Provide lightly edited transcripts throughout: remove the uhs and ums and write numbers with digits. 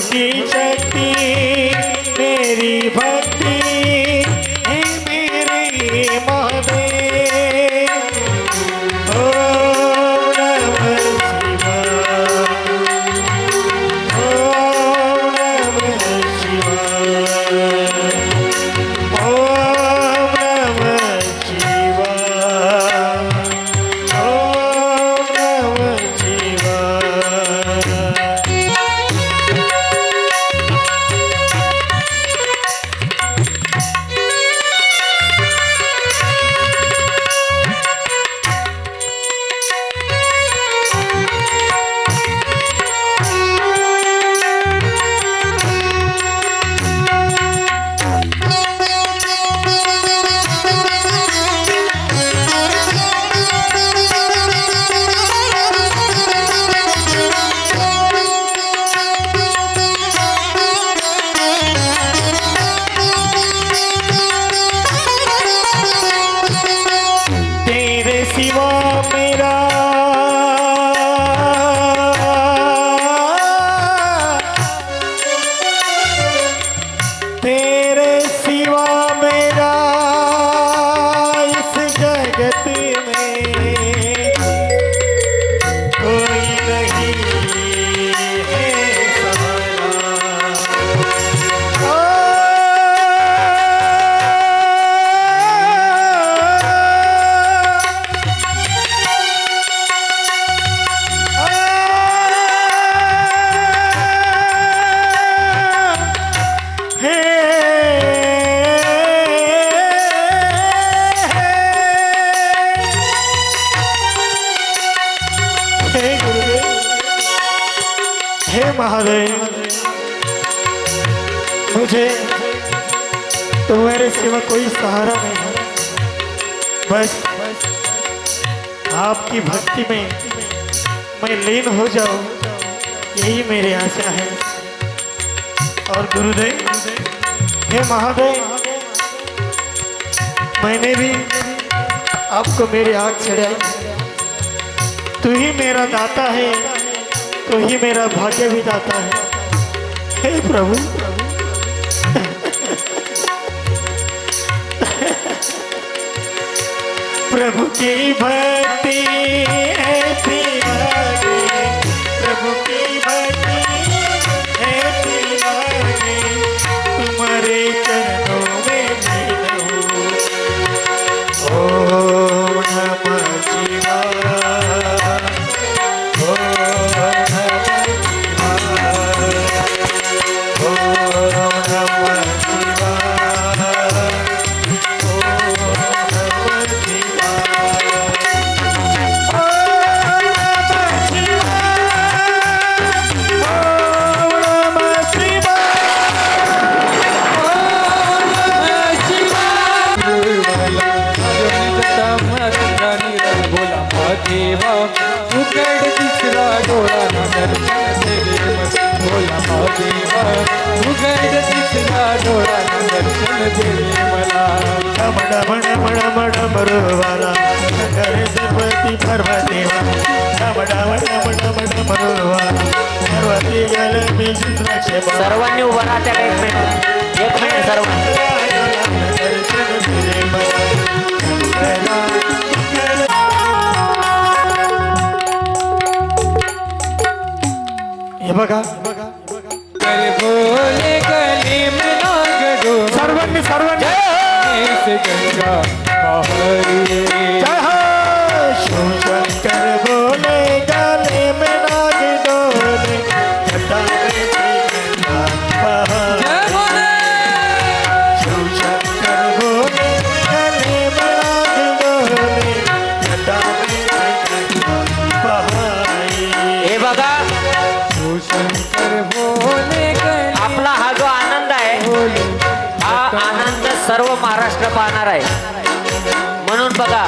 की शक्ति मेरी भक्ति है मेरे महादेव। ओम नमः शिवाय, ओम नमः शिवाय, ओम नमः शिवाय, ओम नमः शिवाय। तेरे सिवा मेरा तेरे सिवा मेरा इस जगत में कोई नहीं है हे गुरुदेव, हे महादेव, मुझे तुम्हारे सिवा कोई सहारा नहीं है। बस आपकी भक्ति में मैं लीन हो जाऊं, यही मेरी आशा है। और गुरुदेव, हे महादेव, मैंने भी आपको मेरी आँख चढ़ाई। तू ही मेरा दाता है, तू ही मेरा भाग्य भी दाता है। हे प्रभु, प्रभु की भक्ति ऐसी लगे, प्रभु की भक्ति ऐसी लगे, तुम्हारे चरणों में मिलूं। ओम नमः शिवाय, ओम नमः शिवाय, ओम नमः शिवाय, ओम नमः देवा उघड तिसरा डोळा नगर बोला देवा उघड तिसरा डोळा दर्शन दे मला डमण मण मण मरुवाला करे सर्वती पर्वतेवा डमण मण मरुवाला सर्वती गल मी द्राक्षे सर्वांनी उभा राहत्या एक मिनिट सर्वांनी दर्शन दे मला। हे बघा, करे बोले गले में नाग डो सर्वांनी से गंगा बहरी जय हो शिव शंकर बोले गले में नाग डोले जटा में गंगा बहरी। जय बोले शिव शंकर बोले गले में नाग डोले जटा में गंगा बहरी। हे बघा, शंकर बोले गले आपला हा जो आनंद आहे, हा आनंद सर्व महाराष्ट्र पाहणार आहे। म्हणून बघा,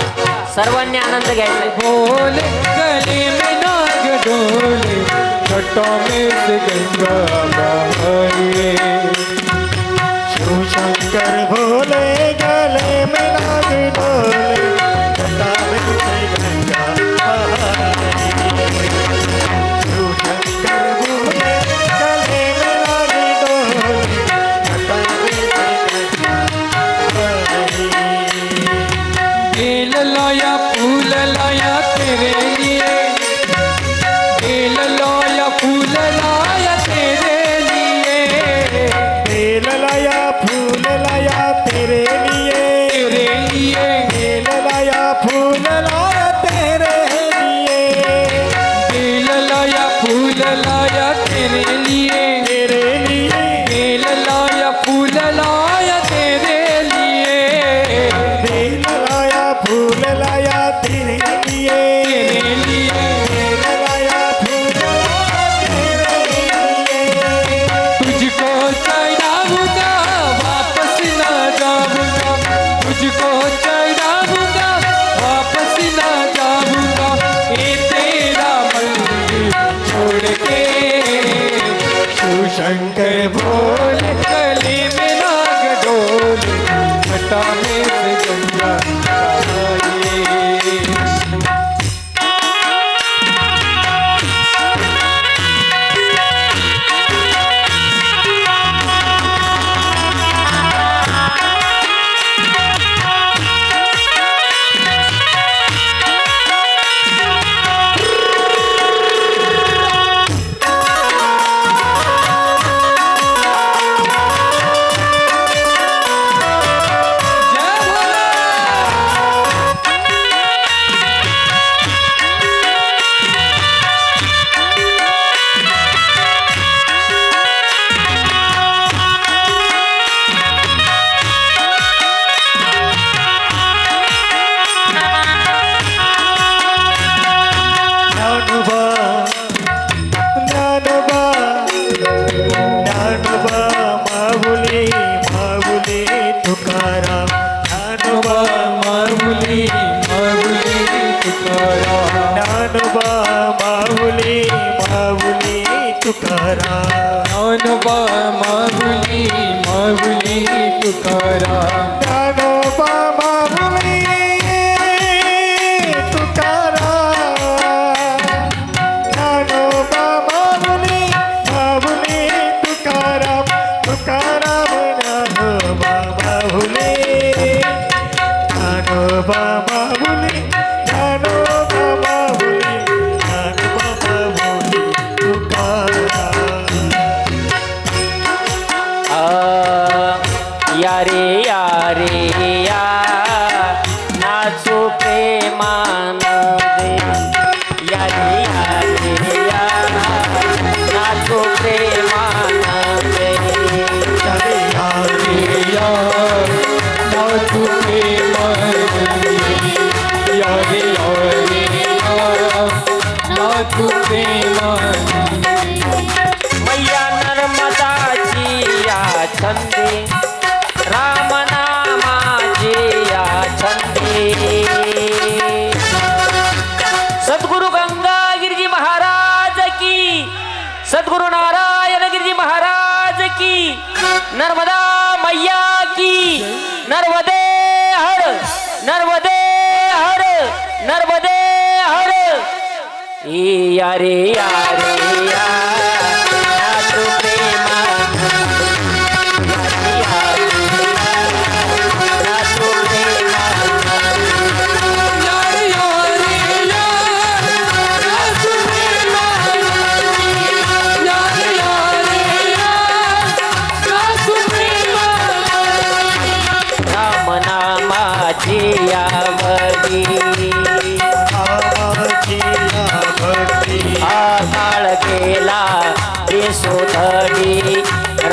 सर्वांनी आनंद घ्यायचा। बोले गले में नाग डोले घटों में से गंगा बहरी। शिव शंकर भोले गले में नाग डोले जटा में से गंगा बहरी। शिव शंकर भोले गले में नाग ज्ञानोबा माऊली माऊली तुकाराम ज्ञानोबा माऊली माऊली तुकाराम ज्ञानोबा माऊली तुकाराम ज्ञानोबा माऊली माऊली तुकाराम तुकाराम ज्ञानोबा माऊली ज्ञानोबा माऊली ज्ञानोबा माऊली ज्ञानोबा माऊली तुकाराम या रे या रे या नाचू प्रेमानंदे या रे या नाचू प्रेमानंदे अरे यार या नाचू प्रेमानंदे या रे नाचू प्रेमानंदे मैया नर्मदाची या छंदे राम नामाची या छंदे सद्गुरु गंगा गिरजी महाराज की सद्गुरु नारायण गिरजी महाराज की नर्मदा मैया की नर्मदे हर नर्मदे हर नर्मदे हर या रे या रे या नाचू प्रेमानंदे या रे नाचू प्रेमानंदे राम नामाची आवडी आवाजी भक्ती आकाळ केला देशोधडी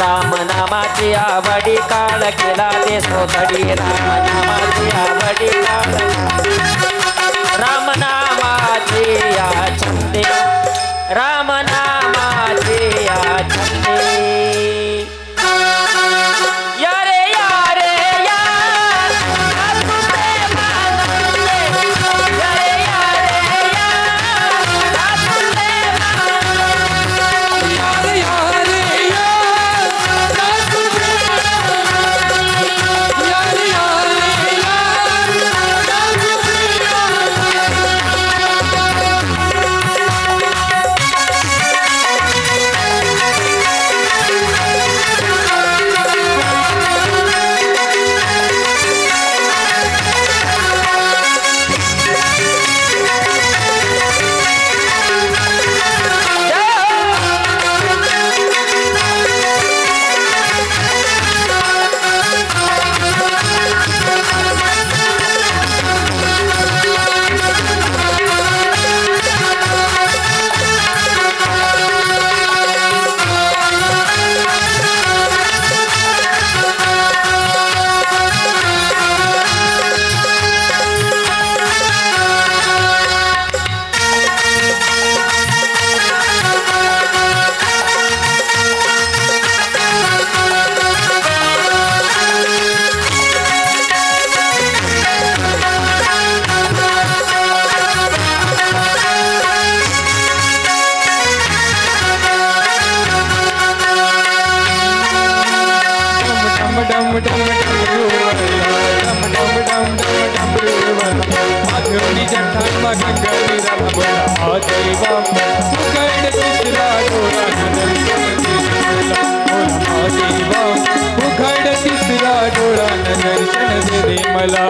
राम नामाची आवडी काळ केला देशोधडी राम नामाची आवडी काळ राम नामाची या छंदे राम नामाची या छंदे या रे या रे या नाचू प्रेमानंदे या रे या नाचू प्रेमानंदे तिसरा डोळा दर्शन दे रे मला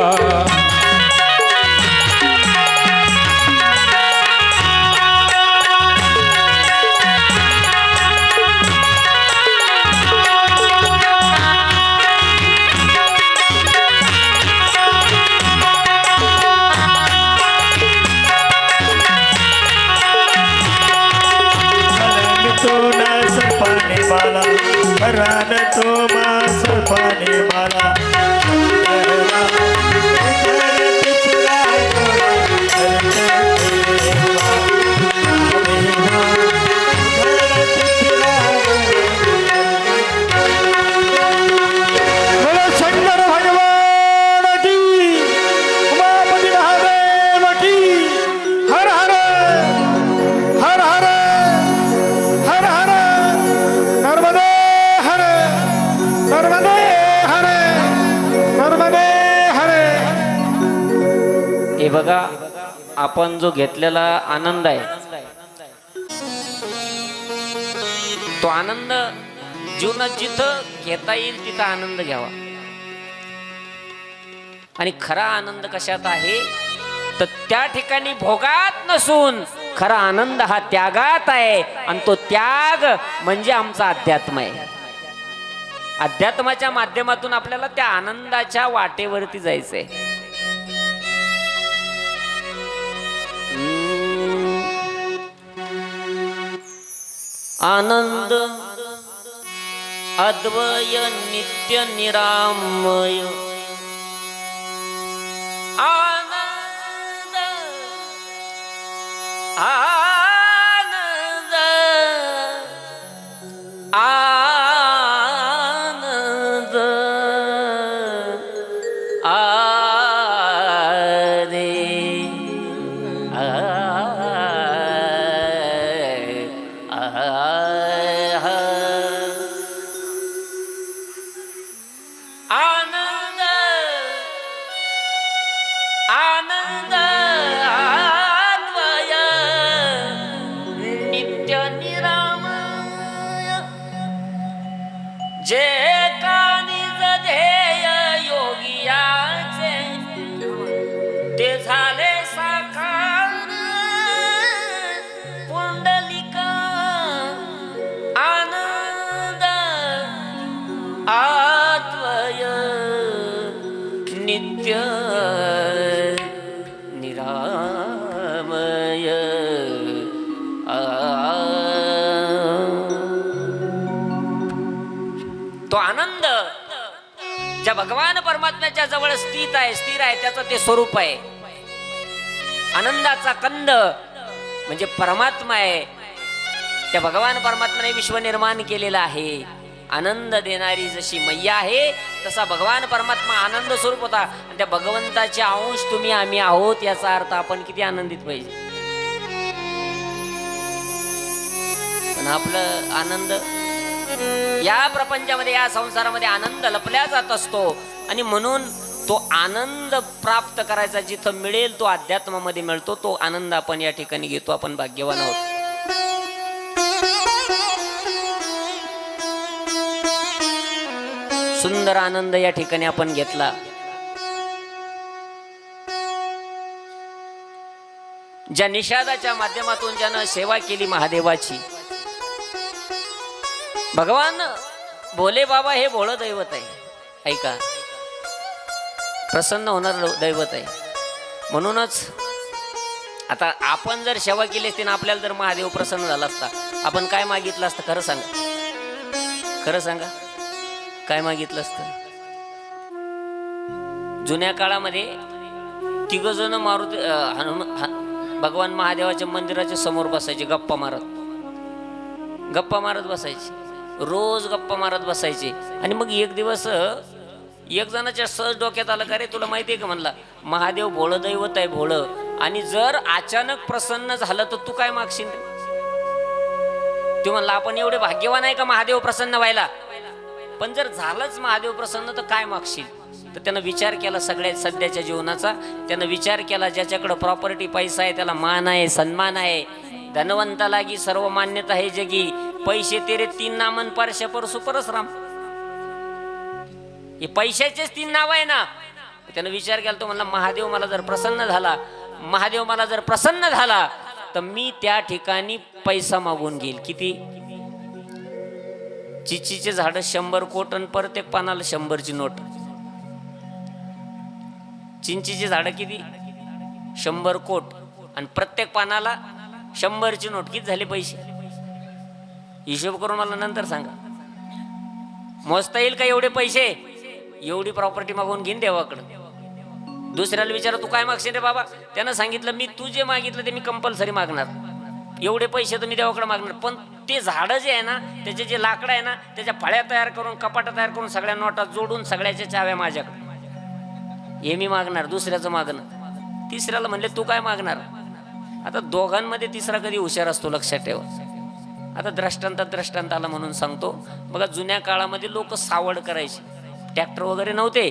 रान तो मास पाने वाला शंकर भगवान की उमापति महादेव की हर हर आपण जो घेतलेला आनंद आहे तो आनंद जीवनात जिथं घेता येईल तिथं आनंद घ्यावा. आणि खरा आनंद कशात आहे तर त्या ठिकाणी भोगात नसून खरा आनंद हा त्यागात आहे. आणि तो त्याग म्हणजे आमचा अध्यात्म आहे. अध्यात्माच्या माध्यमातून आपल्याला त्या आनंदाच्या वाटेवरती जायचंय. आनंद अद्वय नित्य निरामय आनंद आनंद आनंद आरे आनंद आनंद अद्वय नित्य निरामय जे कानिज ध्येय योगियाचे ते झाले साकार पुंडलिका आनंद अद्वय नित्य निरामय तो आनंद ज्या भगवान परमात्म्याच्या जवळ स्थिर आहे त्याचं ते स्वरूप आहे. आनंदाचा कंद म्हणजे परमात्मा आहे. त्या भगवान परमात्म्याने विश्व निर्माण केलेलं आहे. आनंद देणारी जशी मैया आहे तसा भगवान परमात्मा आनंद स्वरूप होता. आणि त्या भगवंताचे अंश तुम्ही आम्ही आहोत याचा अर्थ आपण किती आनंदित पाहिजे. पण आपलं आनंद या प्रपंचामध्ये या संसारामध्ये आनंद लपल्या जात असतो. आणि म्हणून तो आनंद प्राप्त करायचा जिथं मिळेल तो अध्यात्मामध्ये मिळतो. तो आनंद आपण या ठिकाणी घेतो. आपण भाग्यवान आहोत. सुंदर आनंद या ठिकाणी आपण घेतला. ज्या निषादाच्या माध्यमातून ज्यानं सेवा केली महादेवाची. भगवान भोले बाबा हे भोळ दैवत आहे. ऐका, प्रसन्न होणार दैवत आहे. म्हणूनच आता आपण जर सेवा केली असती ना आपल्याला जर महादेव प्रसन्न झाला असता आपण काय मागितलं असतं? खरं सांगा, खरं सांगा, काय मागितलं असतं? जुन्या काळामध्ये तिघ जण भगवान महादेवाच्या मंदिराच्या समोर बसायचे, गप्पा मारत बसायचे. रोज गप्पा मारत बसायचे. आणि मग एक दिवस एक जणाच्या सहज डोक्यात आलं का रे तुला माहिती आहे का म्हणला महादेव भोळं दैवत आहे भोळं. आणि जर अचानक प्रसन्न झालं तर तू काय मागशील? ते म्हणला आपण एवढे भाग्यवान आहे का महादेव प्रसन्न व्हायला? पण जर झालंच महादेव प्रसन्न तर काय मागशील? तर त्यानं विचार केला सगळ्यात सध्याच्या जीवनाचा. त्यानं विचार केला ज्याच्याकडं प्रॉपर्टी पैसा आहे त्याला मान आहे, सन्मान आहे. धनवंताला की सर्व मान्यता आहे जगी. पैसे तेरे 3 नामन परशे परसु परसराम. हे पैशाचेच 3 नाव आहे ना. त्यानं विचार केला. तो म्हणला महादेव मला जर प्रसन्न झाला तर मी त्या ठिकाणी पैसा मागून घेईल. किती? चिचीचे झाड 100 कोट आणि प्रत्येक पानाला 100ची नोट. चिंचीचे झाड किती? 100 कोट आणि प्रत्येक पानाला 100ची नोट. किती झाले पैसे? हिशोब करून मला नंतर सांगा. मोजता येईल का एवढे पैसे? एवढी प्रॉपर्टी मागून घेईन देवाकडं. दुसऱ्याला विचारा तू काय मागशील रे बाबा? त्यानं सांगितलं मी तू जे मागितलं ते मी कंपल्सरी मागणार. एवढे पैसे तर मी देवाकडे मागणार. पण ते झाडं जे आहे ना त्याचे जे लाकडं आहे ना त्याच्या फळ्या तयार करून कपाटा तयार करून सगळ्या नोटा जोडून सगळ्याच्या चाव्या माझ्याकडे हे मी मागणार. दुसऱ्याचं मागणं. तिसऱ्याला म्हणले तू काय मागणार? आता दोघांमध्ये तिसरा कधी हुशार असतो लक्षात ठेवा. आता दृष्टांत आला म्हणून सांगतो. बघा जुन्या काळामध्ये लोक सावड करायचे. ट्रॅक्टर वगैरे नव्हते,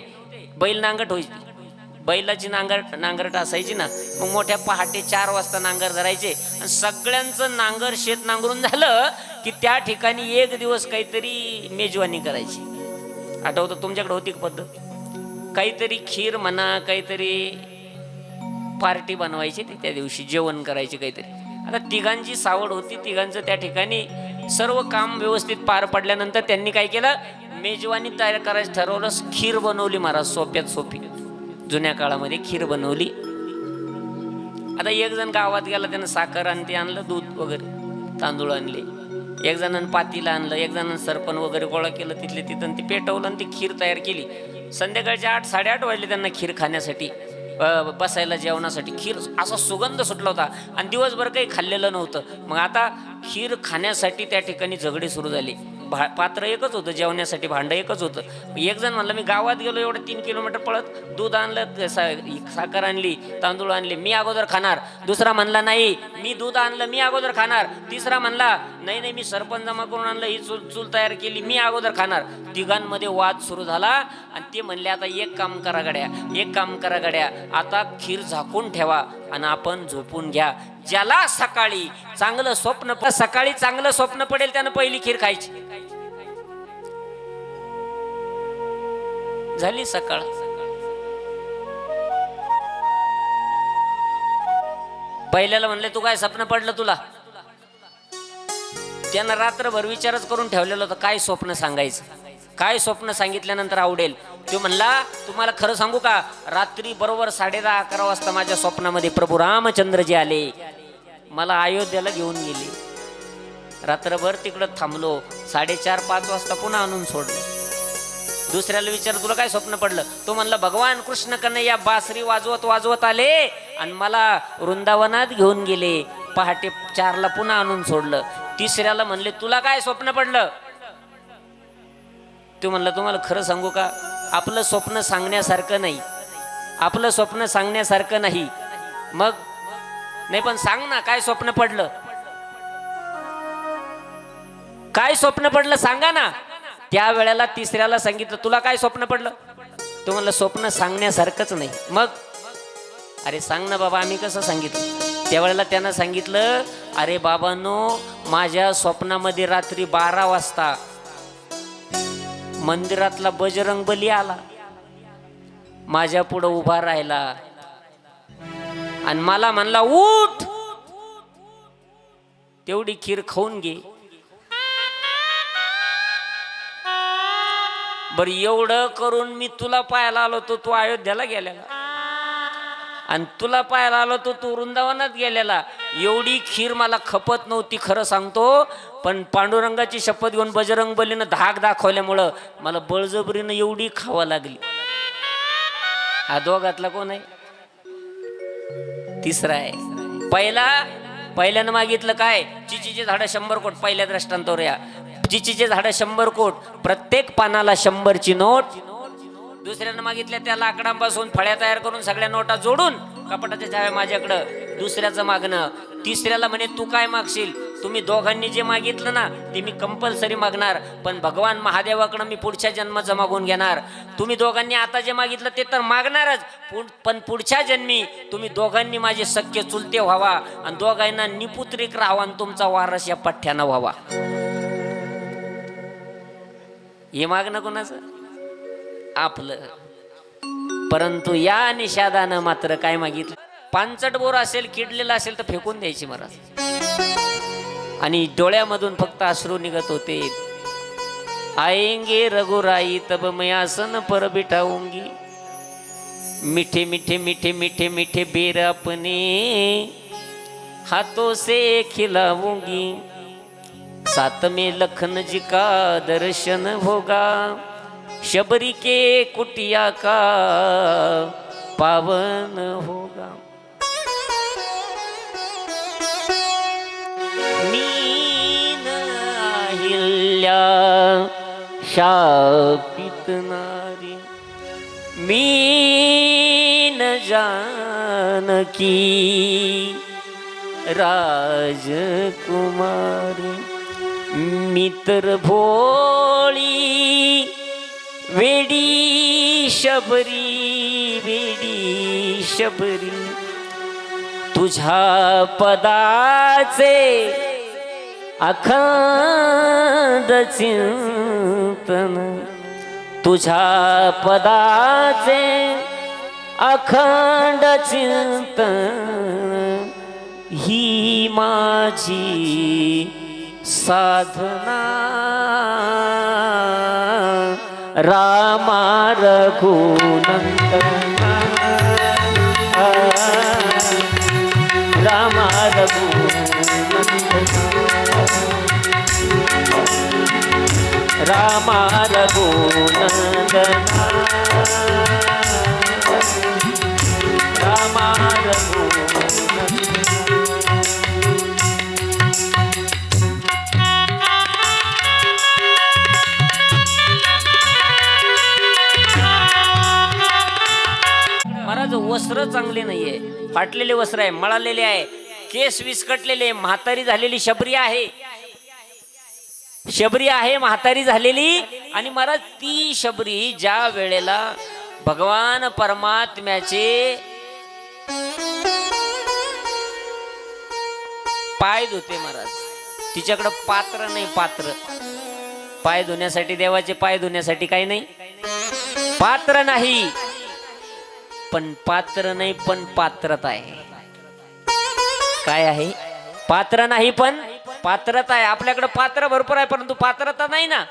बैल नांगट व्हायची. बैलाची नांगरट असायची ना, मग मोठ्या पहाटे 4 वाजता नांगर धरायचे आणि सगळ्यांचं नांगर शेत नांगरून झालं की त्या ठिकाणी एक दिवस काहीतरी मेजवानी करायची. आठवतं तुमच्याकडे होती का पद्धत? काहीतरी खीर म्हणा, काहीतरी पार्टी बनवायची त्या दिवशी, जेवण करायचे काहीतरी. आता तिघांची सावड होती, तिघांचं त्या ठिकाणी सर्व काम व्यवस्थित पार पडल्यानंतर त्यांनी काय केलं, मेजवानी तयार करायचं ठरवलं. खीर बनवली महाराज, सोप्यात सोपी जुन्या काळामध्ये खीर बनवली. आता एक जण गावात गेला, त्यानं साखर आणि ते आणलं, दूध वगैरे तांदूळ आणले. एक जणांनी पातीला आणलं, एक जणांनी सरपण वगैरे गोळा केलं, तिथले तिथं ते पेटवलं आणि ती खीर तयार केली. संध्याकाळचे 8-8:30 वाजले त्यांना खीर खाण्यासाठी, बसायला जेवणासाठी. खीर असा सुगंध सुटला होता आणि दिवसभर काही खाल्लेलं नव्हतं. मग आता खीर खाण्यासाठी त्या ठिकाणी झगडे सुरू झाले. पात्र एकच होतं, जेवण्यासाठी भांडं एकच होतं. एक जण म्हणलं, मी गावात गेलो एवढं 3 किलोमीटर पळत, दूध आणलं, साखर आणली, तांदूळ आणले, मी अगोदर खाणार. दुसरा म्हणला, नाही मी दूध आणलं, मी अगोदर खाणार. तिसरा म्हणला, नाही नाही मी सरपंच जमा करून आणलं, ही चूल तयार केली, मी अगोदर खाणार. तिघांमध्ये वाद सुरू झाला आणि ते म्हणले, आता एक काम करा गड्या, आता खीर झाकून ठेवा आणि आपण झोपून घ्या. ज्याला सकाळी चांगलं स्वप्न पडेल त्यानं पहिली खीर खायची. झाली सकाळ. पहिल्याला म्हणले, तू काय स्वप्न पडलं तुला? त्यानं रात्रभर विचारच करून ठेवलेलं होतं, काय स्वप्न सांगायचं, काय स्वप्न सांगितल्यानंतर आवडेल. तो म्हणला, तुम्हाला खरं सांगू का, रात्री बरोबर 10:30-11 वाजता माझ्या स्वप्नामध्ये प्रभू रामचंद्रजी आले, मला अयोध्येला घेऊन गेले. रात्रभर तिकडं थांबलो, 4:30-5 वाजता पुन्हा आणून सोडलं. दुसऱ्याला विचार, तुला काय स्वप्न पडलं? तो म्हणला, भगवान कृष्ण कन्हैया बासरी वाजवत आले आणि मला वृंदावनात घेऊन गेले. पहाटे 4ला पुन्हा आणून सोडलं. तिसऱ्याला म्हणले, तुला काय स्वप्न पडलं? तो म्हणला, तुम्हाला खरं सांगू का, आपलं स्वप्न सांगण्यासारखं नाही. मग नाही, पण सांग ना, काय स्वप्न पडलं, सांगा ना. त्या वेळेला तिसऱ्याला सांगितलं, तुला काय स्वप्न पडलं? तो म्हणला, स्वप्न सांगण्यासारखंच नाही. मग अरे सांग ना बाबा, आम्ही कसं सांगितलं? त्यावेळेला त्यानं सांगितलं, अरे बाबांनो, माझ्या स्वप्नामध्ये रात्री 12 वाजता मंदिरातला बजरंगबली आला, माझ्या पुढं उभा राहिला आणि मला म्हणला, उठ, तेवढी खीर खाऊन घे. बर एवढं करून मी तुला पाहायला आलो तो तू अयोध्येला गेलेला, आणि तुला पाहायला आलो तो तू वृंदावनात गेलेला. एवढी खीर मला खपत नव्हती खरं सांगतो, पण पांडुरंगाची शपथ घेऊन बजरंगबलीनं धाक दाखवल्यामुळं मला बळजबरीनं एवढी खावा लागली. हा दोघातला कोण आहे? तिसरा आहे. पहिल्यानं मागितलं काय? चिचीचे झाडं 100 कोट. पहिल्या दृष्टांतावर या, चिचीचे झाडं 100 कोट, प्रत्येक पानाला 100ची नोट. दुसऱ्यानं मागितल्या त्या लाकडांपासून फळ्या तयार करून सगळ्या नोटा जोडून कपाटाच्या चाव्या माझ्याकडं. दुसऱ्याचं मागणं. तिसऱ्याला म्हणे, तू काय मागशील? तुम्ही दोघांनी जे मागितलं ना ते मी कंपल्सरी मागणार, पण भगवान महादेवाकडं मी पुढच्या जन्माचं मागून घेणार. तुम्ही दोघांनी आता जे मागितलं ते तर मागणारच, पण पुढच्या जन्मी तुम्ही दोघांनी माझे सख्य चुलते व्हावा आणि दोघांना निपुत्रिक राहावा आणि तुमचा वारस या पठ्ठ्यानं व्हावा. हे मागणं कोणाचं? आपलं. परंतु या निषादानं मात्र काय मागितलं? पांचट बोर असेल, किडलेलं असेल तर फेकून द्यायची महाराज. आणि डोळ्यामधून फक्त अश्रू निघत होते. आएंगे रघुराई तब मैं आसन पर बिठाऊंगी, मीठे मीठे मीठे मीठे मीठे बेर अपने हाथों से खिलाऊंगी, साथ में लखन जी का दर्शन होगा, शबरी के कुटिया का पावन होगा. मीन अहिल्या शापित नारी, मीन जानकी राजकुमारी, मित्र भोळी वेडी शबरी वेडी शबरी तुझ्या पदाचे अखंड चिंतन तुझ्या पदाचे अखंड चिंतन ही माझी साधना रामा रघुनंदना रामा रघुनंदना रामा रघुनंदना रामा महाराज वस्त्र चांगले नाहीये, फाटलेले वस्त्र आहे, मळालेले आहे, केस विस्कटलेले, म्हातारी झालेली शबरी आहे, शबरी आहे म्हातारी झालेली. आणि महाराज ती शबरी ज्या वेळेला भगवान परमात्म्याचे पाय धुते महाराज, तिच्याकडे पात्र नाही, पात्र पाय धुण्यासाठी, देवाचे पाय धुण्यासाठी काही नाही, पात्र नाही, पण पात्र नाही पण पात्रता आहे. काय आहे? पात्र नाही पण पात्रता आहे. आपल्याकडे पात्र भरपूर आहे परंतु पात्रता नाही ना.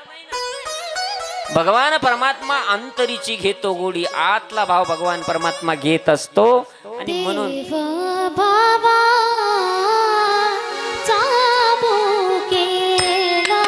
भगवान परमात्मा अंतरीची घेतो गोडी, आतला भाव भगवान परमात्मा घेत असतो. आणि म्हणून भावा साबू केला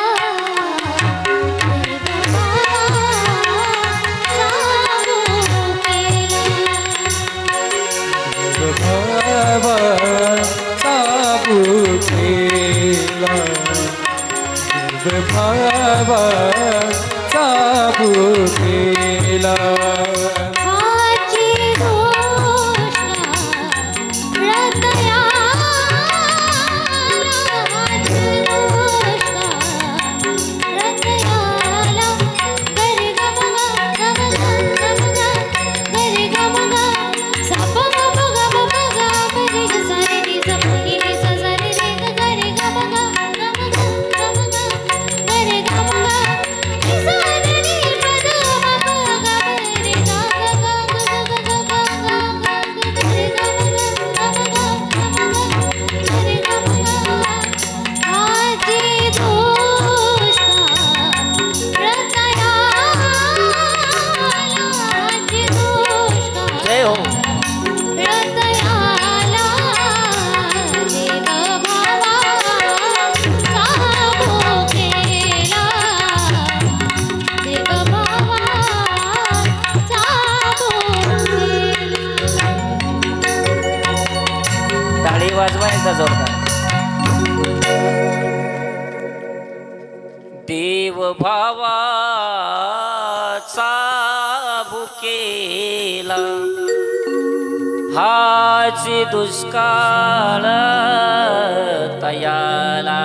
वाजवायचा जोरदार. देव भावाचा भुकेला हाची दुष्काळ तयाला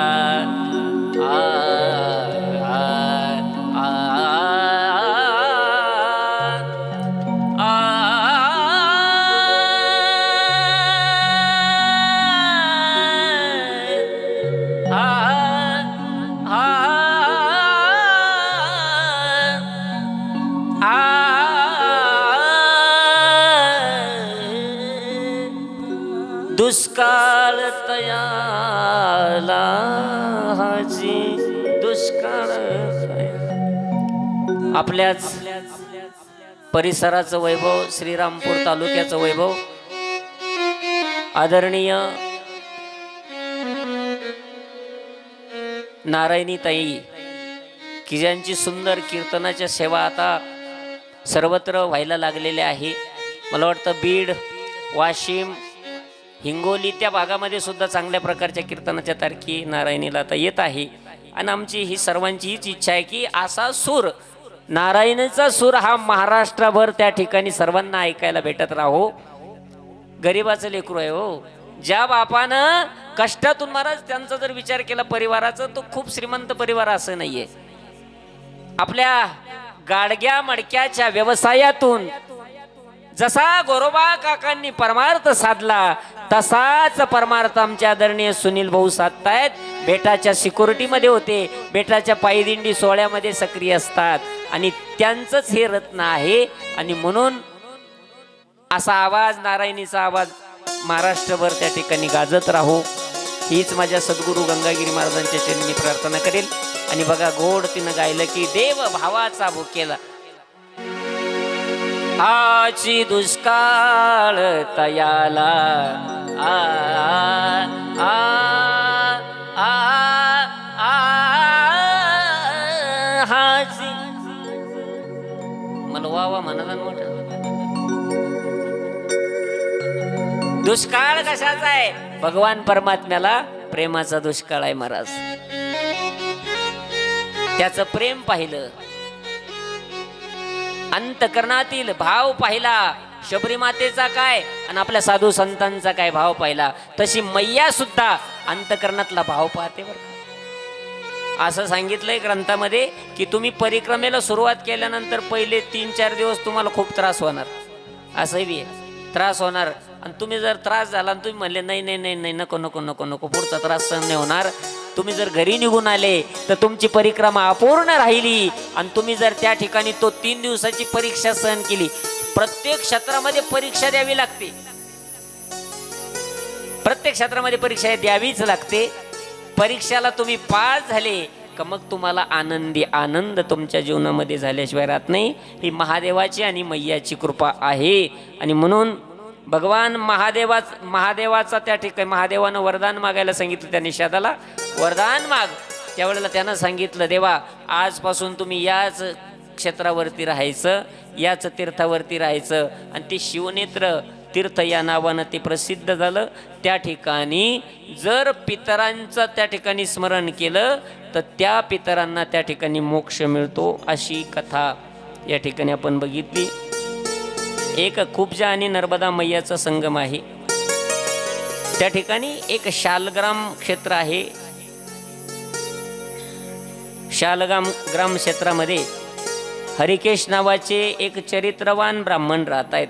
दुष्काळ तयाला हाची दुष्काळ. आपल्याच परिसराचं वैभव, श्रीरामपूर तालुक्याचं वैभव, आदरणीय नारायणी ताई की ज्यांची सुंदर कीर्तनाच्या सेवा आता सर्वत्र व्हायला लागलेल्या आहे. मला वाटतं बीड, वाशिम, हिंगोली त्या भागामध्ये सुद्धा चांगल्या प्रकारच्या कीर्तनाच्या तारखी नारायणीला आता येत आहे. आणि आमची ही सर्वांची हीच इच्छा आहे की असा सूर, नारायणीचा सूर हा महाराष्ट्रभर त्या ठिकाणी सर्वांना ऐकायला भेटत राहो. गरीबाचं लेकरू आहे हो. ज्या बापानं कष्टातून, महाराज त्यांचा जर विचार केला परिवाराचा, तो खूप श्रीमंत परिवार असं नाहीये. आपल्या गाडग्या मडक्याच्या व्यवसायातून जसा गोरोबा काकांनी परमार्थ साधला तसाच परमार्थ आमचे आदरणीय सुनील भाऊ साधतायत. बेटाच्या सिक्युरिटीमध्ये होते, बेटाच्या पायदिंडी सोहळ्यामध्ये सक्रिय असतात आणि त्यांचंच हे रत्न आहे. आणि म्हणून असा आवाज, नारायणीचा आवाज महाराष्ट्रभर त्या ठिकाणी गाजत राहो, हीच माझ्या सद्गुरू गंगागिरी महाराजांच्या चरणी प्रार्थना करेल. आणि बघा गोड तिनं गायलं की देव भावाचा भुकेला आची दुष्काळ तयाला आ आ आ आ हाची मला वावा म्हणाला मोठा. दुष्काळ कशाचा आहे? भगवान परमात्म्याला प्रेमाचा दुष्काळ आहे महाराज. त्याचं प्रेम पाहिलं, अंतकरणातील भाव पाहिला, शबरी मातेचा काय आणि आपल्या साधू संतांचा काय भाव पाहिला, तशी मैया सुद्धा अंतकरणातला भाव पाहते बरं का. असं सांगितलंय ग्रंथामध्ये की तुम्ही परिक्रमेला सुरुवात केल्यानंतर पहिले 3-4 दिवस तुम्हाला खूप त्रास होणार, असंही बी त्रास होणार. आणि तुम्ही जर त्रास झाला आणि तुम्ही म्हणले नाही नाही नाही नाही नको नको नको नको पुढचा त्रास सहन नाही होणार, तुम्ही जर घरी निघून आले तर तुमची परिक्रमा अपूर्ण राहिली. आणि तुम्ही जर त्या ठिकाणी तो 3 दिवसाची परीक्षा सहन केली, प्रत्येक क्षेत्रामध्ये परीक्षा द्यावी लागते, प्रत्येक क्षेत्रामध्ये परीक्षा द्यावीच लागते. परीक्षेला तुम्ही पास झाले का मग तुम्हाला आनंदी आनंद तुमच्या जीवनामध्ये झाल्याशिवाय राहत नाही. ही महादेवाची आणि मैयाची कृपा आहे. आणि म्हणून भगवान महादेवाचा त्या ठिकाणी महादेवानं वरदान मागायला सांगितलं. त्या निषादाला वरदान माग, त्यावेळेला त्यानं सांगितलं देवा आजपासून तुम्ही याच क्षेत्रावरती राहायचं, याच तीर्थावरती राहायचं. आणि ते शिवनेत्र तीर्थ या नावानं ते प्रसिद्ध झालं. त्या ठिकाणी जर पितरांचं त्या ठिकाणी स्मरण केलं तर त्या पितरांना त्या ठिकाणी मोक्ष मिळतो, अशी कथा या ठिकाणी आपण बघितली. एक खुपजा आणि नर्मदा मैयाचा संगम आहे. त्या ठिकाणी एक शालग्राम क्षेत्र आहे. शालग्राम ग्राम क्षेत्रामध्ये हरिकेश नावाचे एक चरित्रवान ब्राह्मण राहत आहेत.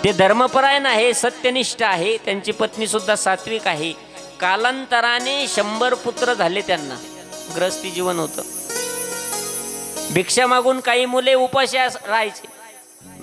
ते धर्मपरायण आहे, सत्यनिष्ठ आहे. त्यांची पत्नी सुद्धा सात्विक आहे. कालांतराने 100 पुत्र झाले. त्यांना ग्रहस्थी जीवन होतं. भिक्षा मागून काही मुले उपाशी राहायचे.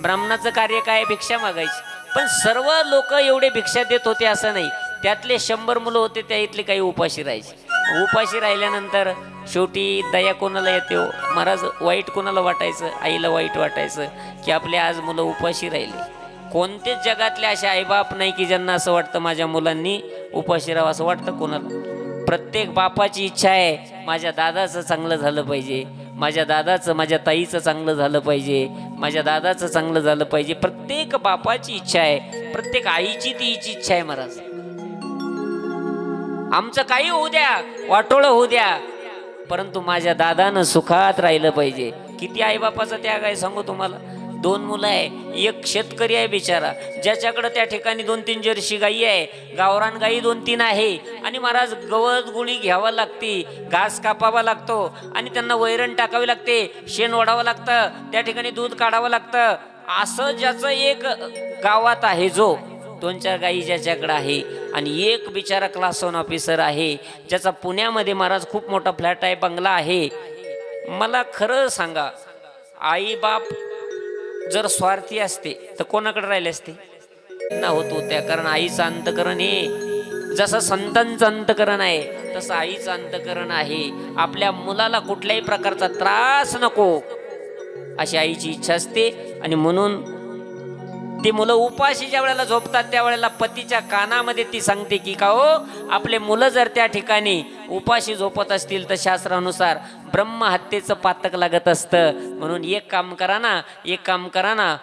ब्राह्मणाचं कार्य काय? भिक्षा मागायची. पण सर्व लोक एवढे भिक्षा देत होते असं नाही. त्यातले 100 मुलं होते, त्या इथले काही उपाशी राहायचे. उपाशी राहिल्यानंतर शेवटी दया कोणाला येते हो महाराज? वाईट कोणाला वाटायचं? आईला वाईट वाटायचं की आपले आज मुलं उपाशी राहिले. कोणतेच जगातले असे आईबाप नाही की ज्यांना असं वाटतं माझ्या मुलांनी उपाशी राहावं, असं वाटतं कोणाला? प्रत्येक बापाची इच्छा आहे माझ्या दादाचं चांगलं झालं पाहिजे, माझ्या दादाचं माझ्या ताईचं चांगलं झालं पाहिजे, माझ्या दादाचं चांगलं झालं पाहिजे. प्रत्येक बापाची इच्छा आहे, प्रत्येक आईची तीची इच्छा आहे महाराज. आमचं काही होऊ द्या, वाटोळं होऊ द्या, परंतु माझ्या दादानं सुखात राहिलं पाहिजे. किती आईबापाचा त्याग आहे सांगू तुम्हाला. 2 मुलं आहे, एक शेतकरी आहे बिचारा, ज्याच्याकडे त्या ठिकाणी 2-3 जर्सी गाई आहे, गावरान गाई 2-3 आहे. आणि महाराज गवत गुळी घ्यावं लागते, घास कापावा लागतो आणि त्यांना वैरण टाकावी लागते, शेण ओढावं लागतं, त्या ठिकाणी दूध काढावं लागतं. असं ज्याचं एक गावात आहे, जो 2-4 गाई ज्याच्याकडे आहे, आणि एक बिचारा क्लास 1 ऑफिसर आहे, ज्याचा पुण्यामध्ये महाराज खूप मोठा फ्लॅट आहे, बंगला आहे. मला खरं सांगा, आई बाप जर स्वार्थी असते तर कोणाकडे राहिले असते? ना होत होत्या. कारण आईचं अंतकरण हे जसं संतांचं अंतकरण आहे तसं आईचं अंतकरण आहे. आपल्या मुलाला कुठल्याही प्रकारचा त्रास नको अशी आईची इच्छा असते. आणि म्हणून ती मुलं उपाशी ज्या वेळेला झोपतात त्यावेळेला पतीच्या कानामध्ये ती सांगते की का हो, आपले मुलं जर त्या ठिकाणी उपाशी झोपत असतील तर शास्त्रानुसार ब्रह्महत्येचं पातक लागत असतं. म्हणून एक काम करा ना,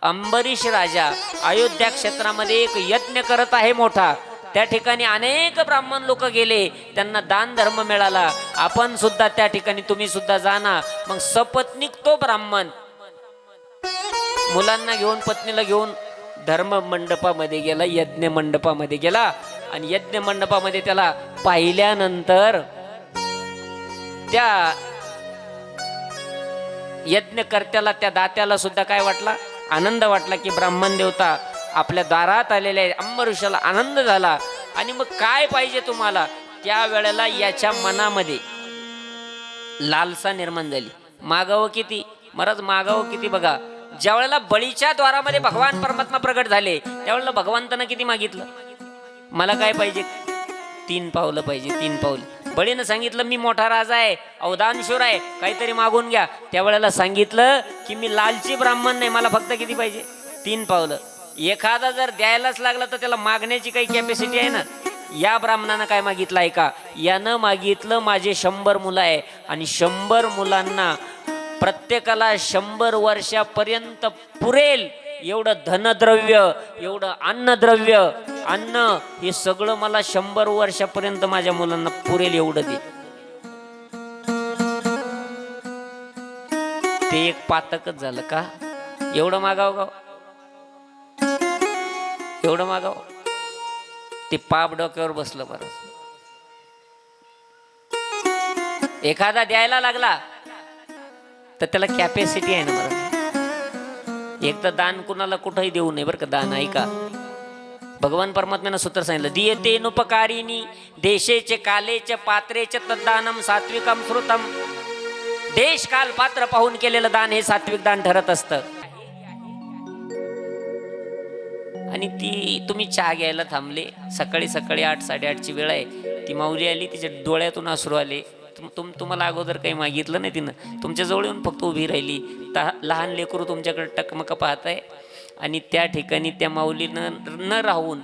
अंबरीश राजा अयोध्या क्षेत्रामध्ये एक यज्ञ करत आहे मोठा. त्या ठिकाणी अनेक ब्राह्मण लोक गेले, त्यांना दान धर्म मिळाला. आपण सुद्धा त्या ठिकाणी तुम्ही सुद्धा जाना. मग सपत्नीक तो ब्राह्मण मुलांना घेऊन, पत्नीला घेऊन धर्म मंडपामध्ये गेला, यज्ञ मंडपामध्ये गेला. आणि यज्ञ मंडपामध्ये त्याला पाहिल्यानंतर त्या यज्ञकर्त्याला त्या दात्याला सुद्धा काय वाटला? आनंद वाटला की ब्राह्मण देवता आपल्या दारात आलेले आहे. अंबरीषाला आनंद झाला. आणि मग काय पाहिजे तुम्हाला? त्या वेळेला याच्या मनामध्ये लालसा निर्माण झाली. मागावं किती महाराज, मागावं किती बघा. ज्या वेळेला बळीच्या द्वारामध्ये भगवान परमात्मा प्रगट झाले त्यावेळेला भगवंतानं किती मागितलं? मला काय पाहिजे? 3 पावलं पाहिजे, 3 पावलं. बळीनं सांगितलं मी मोठा राजा आहे, अवदानशूर आहे, काहीतरी मागून घ्या. त्यावेळेला सांगितलं की मी लालची ब्राह्मण नाही, मला फक्त किती पाहिजे? 3 पावलं. एखादा जर द्यायलाच लागला तर त्याला मागण्याची काही कॅपॅसिटी आहे ना. या ब्राह्मणानं काय मागितलं आहे का? यानं मागितलं माझे 100 मुलं आहे आणि 100 मुलांना प्रत्येकाला 100 वर्षापर्यंत पुरेल एवढं धनद्रव्य, एवढं अन्नद्रव्य, अन्न हे सगळं मला 100 वर्षापर्यंत माझ्या मुलांना पुरेल एवढं दे. ते एक पातकच झालं का? एवढं मागाव गाव, एवढं मागाव. ते पाप डोक्यावर बसलं. बरं, एखादा द्यायला लागला तर त्याला कॅपॅसिटी आहे ना. बरं, एक तर दान कुणाला कुठंही देऊ नये बरं का. दान ऐका, भगवान परमात्म्यानं सूत्र सांगितलं, दियते नुपकारिणी देशेचे कालेचे पात्रेचे तद्दानम सात्विकम श्रुतम. देश काल पात्र पाहून केलेलं दान हे सात्विक दान ठरत असतं. आणि ती तुम्ही चहा घ्यायला थांबले, सकाळी सकाळी 8-8:30ची वेळ आहे. ती माऊली आली, तिच्या डोळ्यातून अश्रू आले. तुम्हाला अगोदर काही मागितलं नाही तिनं, तुमच्या जवळ येऊन फक्त उभी राहिली. लहान लेकरू तुमच्याकडे टकमक पाहत आहे. आणि त्या ठिकाणी त्या माऊलीनं न राहून,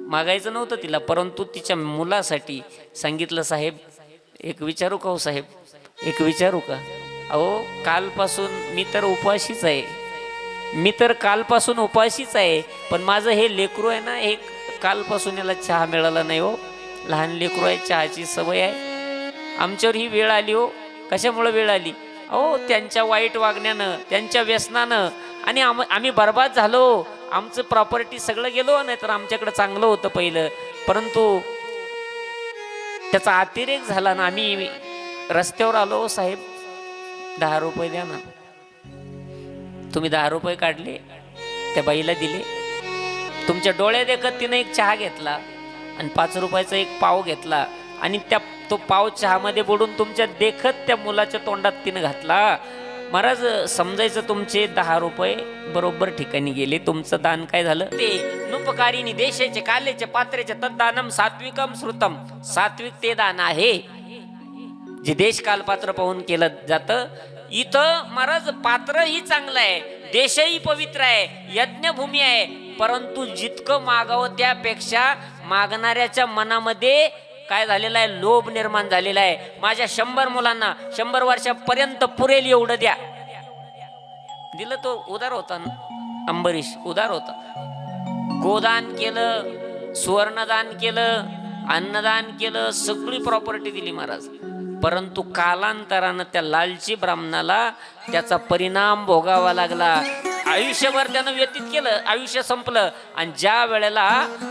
मागायचं नव्हतं तिला, परंतु तिच्या मुलासाठी सांगितलं, साहेब एक विचारू का? हो साहेब एक विचारू का? अहो कालपासून मी तर उपाशीच आहे, मी तर कालपासून उपाशीच आहे, पण माझं हे लेकरू आहे ना, हे कालपासून याला चहा मिळाला नाही हो. लहान लेकरू आहे, चहाची सवय आहे. आमच्यावर ही वेळ आली हो. कशामुळे वेळ आली? अहो त्यांच्या वाईट वागण्यानं, त्यांच्या व्यसनानं, आणि आम्ही बर्बाद झालो. आमचं प्रॉपर्टी सगळं गेलो, नाही तर आमच्याकडे चांगलं होतं पहिलं, परंतु त्याचा अतिरेक झाला ना. आम्ही रस्त्यावर आलो. साहेब 10 रुपये द्या ना. तुम्ही 10 रुपये काढले, त्या बाईला दिले. तुमच्या डोळ्या देखत तिने एक चहा घेतला आणि 5 रुपयाचा एक पाव घेतला आणि तो पाव चहामध्ये बुडून तुमच्या देखत त्या मुलाच्या तोंडात तिने घातला. महाराज समजायचं तुमचे 10 रुपये बरोबर ठिकाणी गेले. तुमचं दान काय झालं? ते नुपकारिणी देशेचे कालेचे पात्रेचे तद्दानम सात्विकम श्रुतम. सात्विक ते दान आहे जे देश काल पात्र पाहून केलं जातं. इथं महाराज पात्रही चांगलं आहे, देशही पवित्र आहे, यज्ञभूमी आहे, परंतु जितकं मागावं त्यापेक्षा मागणाऱ्याच्या मनामध्ये काय झालेलं आहे? लोभ निर्माण झालेला आहे. माझ्या 100 मुलांना 100 वर्षापर्यंत पुरेल एवढं द्या. दिलं. तो उदार होता ना, अंबरीश उदार होता. गोदान केलं, सुवर्णदान केलं, अन्नदान केलं, सगळी प्रॉपर्टी दिली महाराज. परंतु कालांतरानं त्या लालची ब्राह्मणाला त्याचा परिणाम भोगावा लागला. आयुष्यभर त्यानं व्यतीत केलं, आयुष्य संपलं. आणि ज्या वेळेला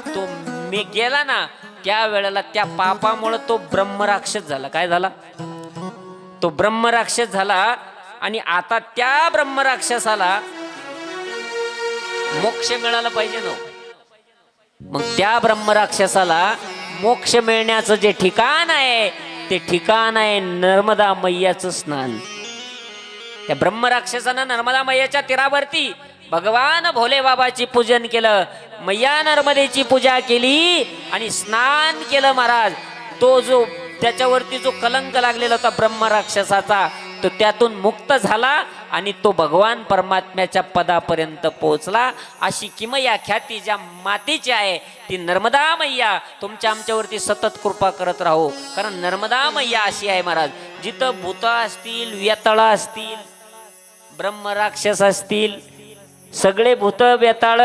तो मी गेला ना, त्या वेळेला त्या पापामुळे तो ब्रह्मराक्षस झाला. काय झाला? तो ब्रह्मराक्षस झाला. आणि आता त्या ब्रह्मराक्षसाला मोक्ष मिळाला पाहिजे ना. मग त्या ब्रह्मराक्षसाला मोक्ष मिळण्याचं जे ठिकाण आहे ते ठिकाण आहे नर्मदा मैयाचं स्नान. त्या ब्रह्मराक्षसानं नर्मदा मैयाच्या तीरावरती भगवान भोले बाबाची पूजन केलं, मैया नर्मदेची पूजा केली आणि स्नान केलं महाराज. तो जो त्याच्यावरती जो कलंक लागलेला होता ब्रह्मराक्षसाचा, तो त्यातून मुक्त झाला आणि तो भगवान परमात्म्याच्या पदापर्यंत पोहोचला. अशी किमया ख्याती ज्या मातेची आहे ती नर्मदा मैया तुमच्या आमच्यावरती सतत कृपा करत राहो. कारण नर्मदा मैया अशी आहे महाराज, जिथं भूत असतील, व्यताळ असतील, ब्रह्मराक्षस असतील, सगळे भूत व्यताळ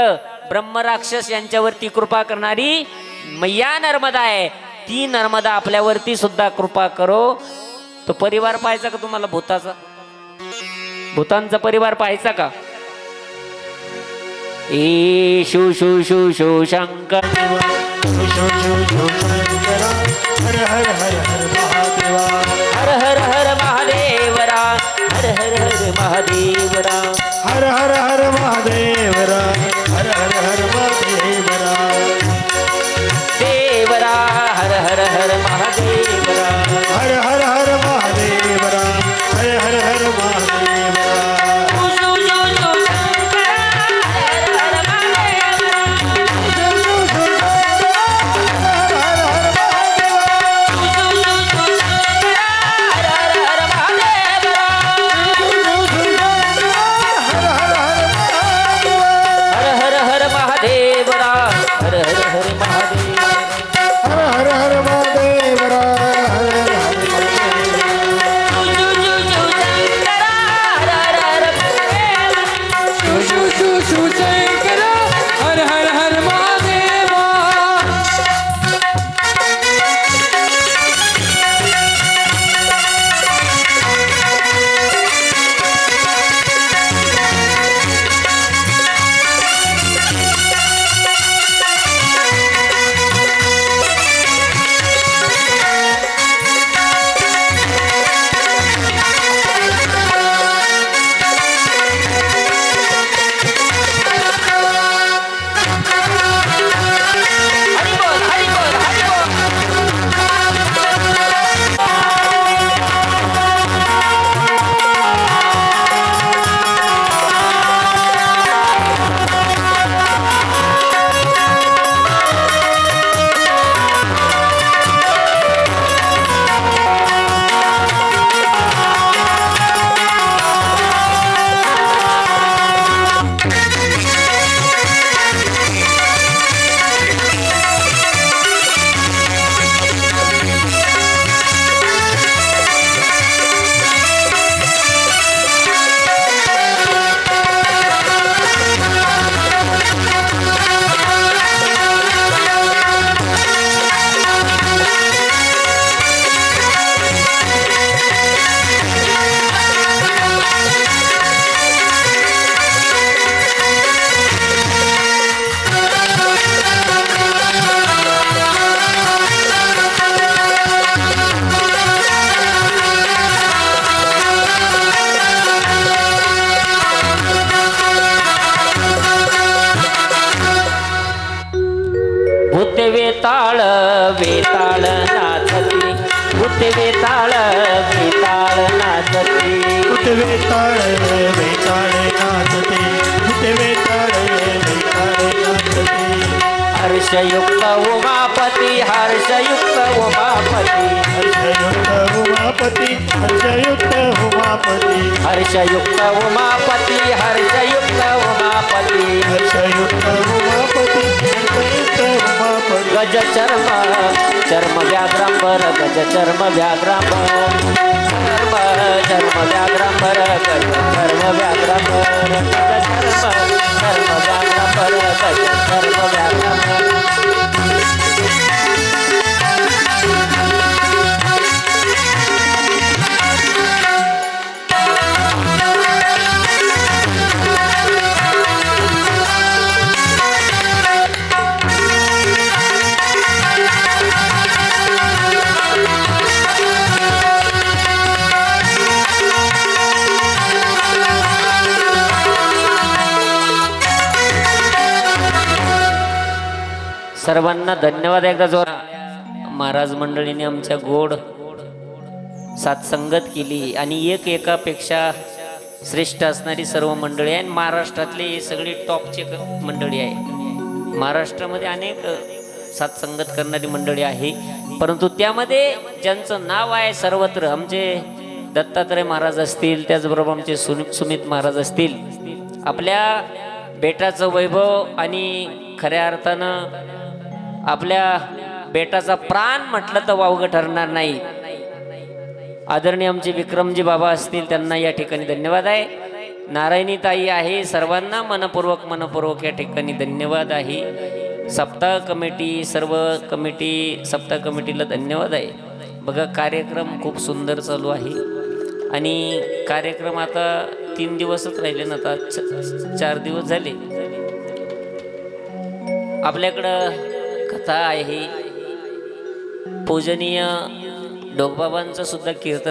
ब्रह्मराक्षस यांच्यावरती कृपा करणारी मैया नर्मदा आहे. ती नर्मदा आपल्यावरती सुद्धा कृपा करो. तो परिवार पाहायचा का तुम्हाला भूताचा? भूतांचा परिवार पाहायचा का? ए शो शो शो शो शंकर हर हर हर हर महादेवा, हर हर हर महादेवरा, हर हर हर महादेव. नाचती उठे वेताळ वेताळ नाचती वेताळ वेताळ नाचते वेताळ वेताळ नाचते हर्षयुक्त उमापती हर्षयुक्त उमापती हर्षयुक्त उमापती हर्षयुक्त उमापती हर्षयुक्त उमापती हर्षयुक्त उमापती हर्षयुक्त उमापती हर्षयुक्त उमापती गज चर्म चर्म व्याघ्रांबर गज चर्म व्याघ्रांबर चर्म व्याघ्रांबर गज चर्म व्याघ्रांबर गज चर्म व्याघ्रांबर गज चर्म व्याघ्रांबर सर्वांना धन्यवाद एकदा जोर महाराज मंडळीने आमच्या गोड साथसंगत केली आणि एक एकापेक्षा श्रेष्ठ असणारी सर्व मंडळी आहे. महाराष्ट्रातली ही सगळी टॉपची मंडळी आहे. महाराष्ट्रामध्ये अनेक साथसंगत करणारी मंडळी आहे, परंतु त्यामध्ये ज्यांचं नाव आहे सर्वत्र आमचे दत्तात्रय महाराज असतील, त्याचबरोबर आमचे सुमित महाराज असतील. आपल्या बेटाचं वैभव आणि खऱ्या अर्थानं आपल्या बेटाचा प्राण म्हटलं तर वावगं ठरणार नाही. आदरणीय आमचे विक्रमजी बाबा असतील, त्यांना या ठिकाणी धन्यवाद आहे. नारायणी ताई आहे, सर्वांना मनपूर्वक या ठिकाणी धन्यवाद आहे. सप्ताह कमिटी सर्व कमिटी सप्ताह कमिटीला धन्यवाद आहे. बघा कार्यक्रम खूप सुंदर चालू आहे आणि कार्यक्रम आता 3 दिवसच राहिले ना, आता 4 दिवस झाले. आपल्याकडं कथा आहे, पूजनीय डोकबाबांचं सुद्धा कीर्तन